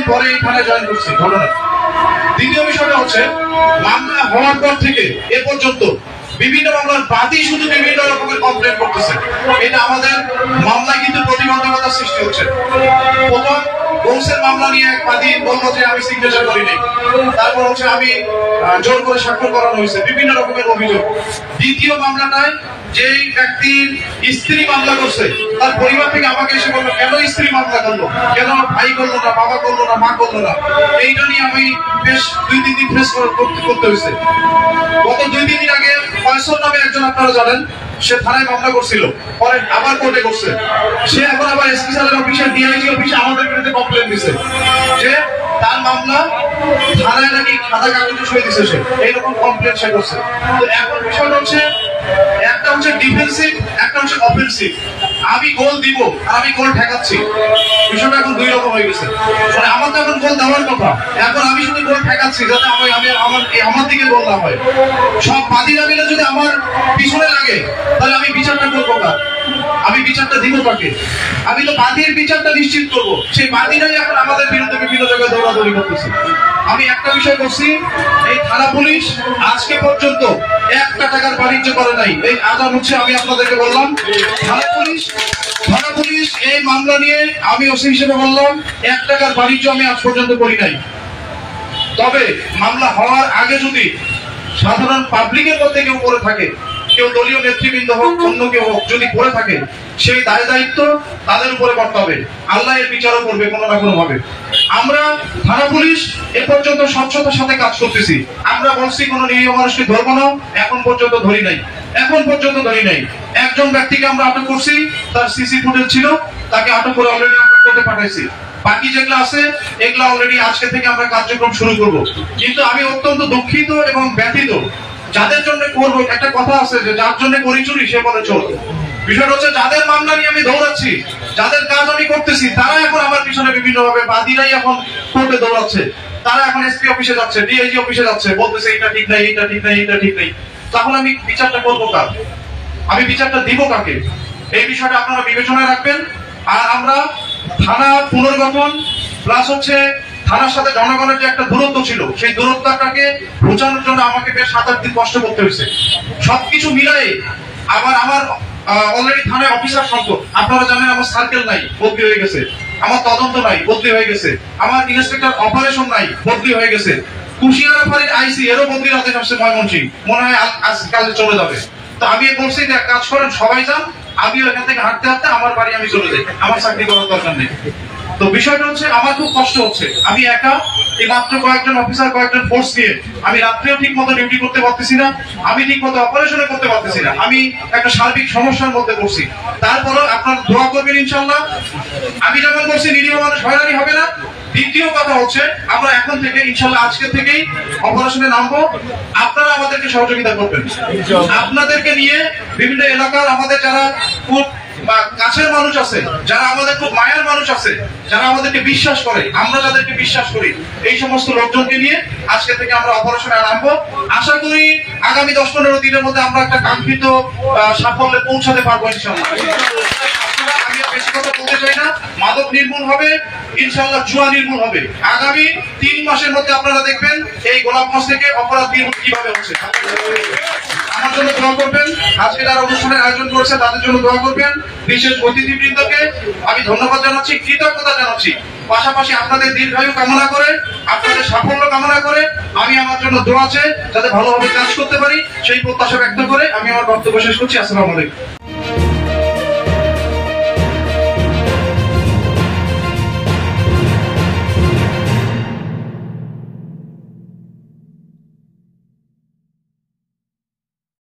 দিন পরে এই থানায় জয়েন করছি ঘটনা। দ্বিতীয় বিষয়টা হচ্ছে মামলা হওয়ার পর থেকে এ পর্যন্ত বিভিন্ন মামলার বাদী শুধু বিভিন্ন রকমের কমপ্লেন করতেছে। এটা আমাদের মামলায় কিন্তু প্রতিবন্ধকতার সৃষ্টি হচ্ছে। প্রথম গৌসের মামলা নিয়ে এক বাদী বলল যে আমি সিগনেচার করিনি, তারপর হচ্ছে আমি জোর করে স্বাক্ষর করানো হয়েছে, বিভিন্ন রকমের অভিযোগ। দ্বিতীয় মামলাটায় যেই ব্যক্তির স্ত্রী মামলা করছে তার পরিবার থেকে আমাকে এসে বললো কেন স্ত্রী মামলা করলো, কেন ভাই করলো না, বাবা করলো না, মা করলো না। এইটা নিয়ে আমি বেশ 2-3 দিন ফেস করতে হয়েছে। গত 2-3 দিন আগে ফয়সল নামে একজন, আপনারা জানেন, সে থানায় মামলা করছিল, পরে আবার কোর্টে করছে। সে এখন আবার এসপি স্যারের অফিসে, ডিআইজি অফিসে আমাদের বিরুদ্ধে কমপ্লেন দিছে যে তার মামলা থানায় নাকি সাদা কাগজে সই দিছে, সে এইরকম কমপ্লেন সে করছে। তো এখন বিষয়টা হচ্ছে একটা হচ্ছে ডিফেন্সিভ, একটা হচ্ছে অফেন্সিভ। আমি গোল দিব আর আমি গোল ঠেকাচ্ছি, বিষয়টা এখন দুই রকম হয়ে গেছে। মানে আমার তো এখন গোল দেওয়ার কথা, এখন আমি শুধু গোল ঠেকাচ্ছি যাতে আমার দিকে গোল না হয়। সব বাদীরা মিলে যদি আমার পিছনে লাগে তাহলে আমি বিচারটা করবো কার, আমি বিচারটা দিব কাকে? আমি তো বাদীর বিচারটা নিশ্চিত করবো, সেই বাদীরাই এখন আমাদের বিরুদ্ধে বিভিন্ন জায়গায় দৌড়াদৌড়ি করতেছে। আমি একটা বিষয় করছি, এই থানা পুলিশ আজকে পর্যন্ত 1 টাকার বাণিজ্য করে নাই। এই আদান হচ্ছে, আমি আপনাদেরকে বললাম, থানা পুলিশ এই মামলা নিয়ে আমি ওসি হিসেবে বললাম 1 টাকার বাণিজ্য আমি আজ পর্যন্ত করি নাই। তবে মামলা হওয়ার আগে যদি সাধারণ পাবলিকের মধ্যে কেউ করে থাকে, কেউ দলীয় নেতৃবৃন্দ হোক, অন্য কেউ হোক, যদি করে থাকে, সেই দায় দায়িত্ব তাদের উপরে করতে হবে। আল্লাহ এর বিচারও করবে কোনো না কোনো ভাবে। আমরা থানা পুলিশ এ পর্যন্ত স্বচ্ছতার সাথে কাজ করতেছি। আমরা বলছি কোনো নিরীহ মানুষকে ধরবো না, এখন পর্যন্ত ধরি নাই। একজন ব্যক্তিকে আমরা আটক করছি, তার সিসি ফুটেজ ছিল, তাকে আটক করে অলরেডি আমরা কোর্টে পাঠাইছি। বাকি যেগুলো আছে এগুলো অলরেডি আজকে থেকে আমরা কার্যক্রম শুরু করব। কিন্তু আমি অত্যন্ত দুঃখিত এবং ব্যথিত, যাদের জন্য করবো, একটা কথা আছে যে যার জন্য করি চুরি সে বলে চোর। বিষয়টা হচ্ছে যাদের মামলা নিয়ে আমি দৌড়াচ্ছি, যাদের কাজ আমি করতেছি, তারা এখন আমার পিছনে বিভিন্ন ভাবে বাদীরাই এখন কোর্টে দৌড়াচ্ছে। তারা এখন এসপি অফিসে যাচ্ছে, ডিআইজি অফিসে যাচ্ছে, বলতেছে এটা ঠিক নাই, এটা ঠিক নাই, এটা ঠিক নেই। তখন আমি বিচারটা করবো কার, আমি বিচারটা দিব কাকে? এই বিষয়টা আপনারা বিবেচনায় রাখবেন। আর আমরা থানা পুনর্গঠন প্লাস হচ্ছে থানার সাথে জনগণের যে একটা দূরত্ব ছিল, সেই দূরত্বটাকে বোঝানোর জন্য আমাকে বেশ 7-8 দিন কষ্ট করতে হয়েছে। সবকিছু মিলাই আবার আমার অলরেডি থানায় অফিসার সংকট। আপনারা জানেন আমার সার্কেল নাই, বদলি হয়ে গেছে। আমার তদন্ত নাই, বদলি হয়ে গেছে। আমার ইন্সপেক্টর অপারেশন নাই, বদলি হয়ে গেছে। কুশিয়ারা ফাঁড়ির আইসি এরও বদলি রাতে আসছে ময়মনসিংহ, মনে হয় আজকাল চলে যাবে। তো আমি বলছি যে কাজ করেন, সবাই যান, আমিও এখান থেকে হাঁটতে হাঁটতে আমার বাড়ি আমি চলে যাই, আমার চাকরি করার দরকার নেই। তো বিষয়টা হচ্ছে আমার খুব কষ্ট হচ্ছে, আমি একা, এই মাত্র কয়েকজন অফিসার, কয়েকজন ফোর্স নিয়ে আমি রাত্রেও ঠিক মতো ডিউটি করতে পারতেছি না, আমি ঠিক মতো অপারেশনে করতে পারতেছি না, আমি একটা সার্বিক সমস্যার মধ্যে পড়ছি। তারপরেও আপনারা দোয়া করবেন ইনশাআল্লাহ। আমি যেমন বলছি নিরীহ মানুষ হয়রানি হবে না। দ্বিতীয় কথা হচ্ছে আমরা এখন থেকে ইনশাআল্লাহ আজকে থেকেই অপারেশনে নামবো। আপনারা আমাদেরকে সহযোগিতা করবেন। আপনাদেরকে নিয়ে বিভিন্ন এলাকার আমাদের যারা খুব কাছের মানুষ আছে, যারা আমাদের খুব মায়ের মানুষ আছে, যারা আমাদেরকে বিশ্বাস করে, আমরা যাদেরকে বিশ্বাস করি, এই সমস্ত লোকজনকে নিয়ে আজকে থেকে আমরা অপারেশনে নামবো। আশা করি আগামী 10-15 দিনের মধ্যে আমরা একটা কাঙ্ক্ষিত সাফল্যে পৌঁছাতে পারবো ইনশাআল্লাহ। আমি বেশি কথা বলতে চাই না। মাদক নির্মূল হবে ইনশাআল্লাহ, জুয়া নির্মূল হবে। আগামী 3 মাসের মধ্যে আপনারা দেখবেন এই গোলাপগঞ্জ থেকে অপরাধ নির্মূল কিভাবে হচ্ছে। আমার জন্য দোয়া করবেন। আজকে যারা অনুষ্ঠানের আয়োজন করেছে তাদের জন্য দোয়া করবেন। বিশেষ অতিথিবৃন্দকে আমি ধন্যবাদ জানাচ্ছি, কৃতজ্ঞতা জানাচ্ছি। পাশাপাশি আপনাদের দীর্ঘায়ু কামনা করে, আপনাদের সাফল্য কামনা করে, আমি আমার জন্য দোয়া আছে যাতে ভালোভাবে কাজ করতে পারি, সেই প্রত্যাশা ব্যক্ত করে আমি আমার বক্তব্য শেষ করছি। আসসালামু আলাইকুম।